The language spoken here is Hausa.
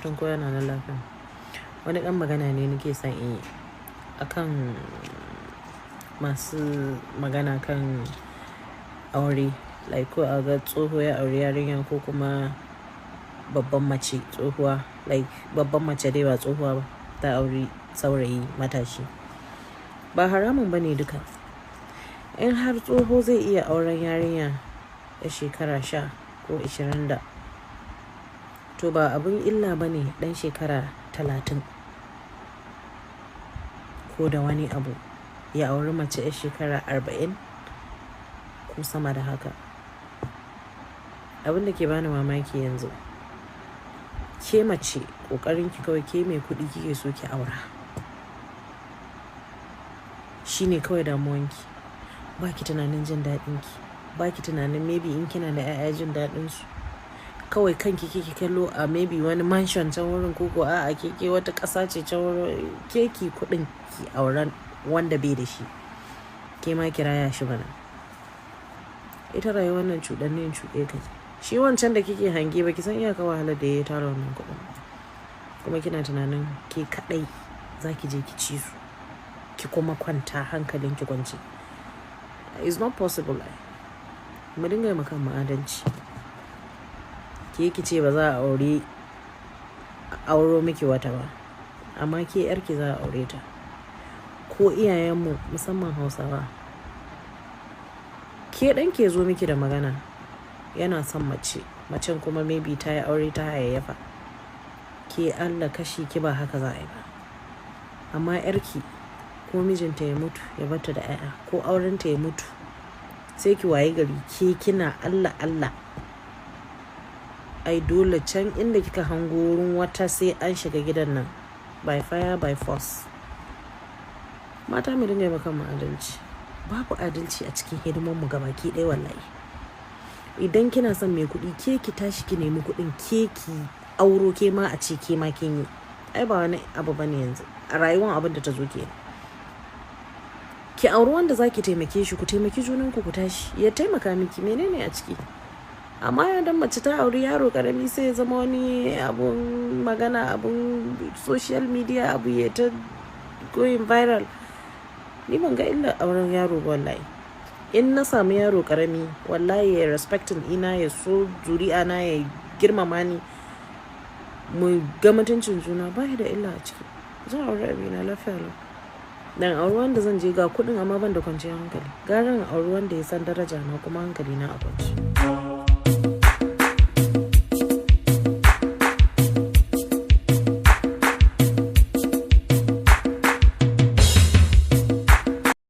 fatan kowa yana nan lafiya. Wani ɗan magana ne nake son yi akan masu magana kan aure, like ko a ga tsoho ya aure yarinya ko kuma babban mace tsohuwa, like babban mace dai ba tsohuwa ba ta aure saurayi matashi. Ba haramun bane duka. In har tsoho zai iya auren yarinya a shekara 10 ko 20 da, to ba abin illa bane dan shekara 30 ko da wani abu ya auri mace a shekara 40 ko sama da haka. Abin da ke bani mamaki yanzu, ke mace kokarin ki kawai ke mai kuɗi kike so ki aura, shine kawai damuwanki. Ba ki tunanin jin daɗin ki, ba ki tunanin maybe in kina da 'ya'ya jin daɗin su. Kawai kanki kike kallo a maybe wani mansion can wurin, koko a keke wata ƙasa ce can wurin, keki kuɗin ki auren wanda bai da shi, ke ma kiraya shi bana. Ita rayuwar nan cuɗannin cuɗe kai. Shi wancan da kike hange baki san iyaka wahalar da ya tara wannan kuɗin, kuma kina tunanin ke kaɗai zaki je ki ci su ki kuma kwanta hankalin ki kwance. It's not possible. Mu dinga yi makan ma'adanci. Ke ce ba za a auro miki wata ba, amma ke yarki za a aure ta. Ko iyayenmu musamman Hausawa, ke ɗan ke zo miki da magana yana son mace, macen kuma maybe ta yi aure ta hayayyafa, ke Allah kashi ki ba haka za a yi ba. Amma yarki ko mijinta ya mutu ya bata da 'ya'ya, ko aurenta ya mutu, sai ki waye gari ke kina Allah Allah. Ai dole can inda kika hango wurin wata sai an shiga gidan nan, by fire by force. Mata mu dinga maka adalci. Babu adalci a cikin hidimar mu gabaki ɗaya wallahi. Idan kina son mai kuɗi, ke ki tashi ki nemi kuɗin, ke ki auro, ke ma a ce ke ma kin yi. Ai ba wani abu bane yanzu a rayuwar abin da ta zo ke. Ki auri wanda zaki taimake shi, ku taimaki junanku, ku tashi ya taimaka miki, menene a ciki? Amma idan mace ta auri yaro karami sai ya zama wani abun magana, abun social media, abu ya ta going viral. Ni ban ga illa auren yaro wallahi. In na samu yaro karami, wallahi ya respecting ina, ya so zuri'a na, ya girmama ni, mu ga mutuncin juna, ba da illa a ciki. Zan aure abina lafiya lau. Dan auri wanda zan je ga kuɗin amma ban da kwanciyar hankali. Gara in auri wanda ya san daraja na kuma hankali na a kwance.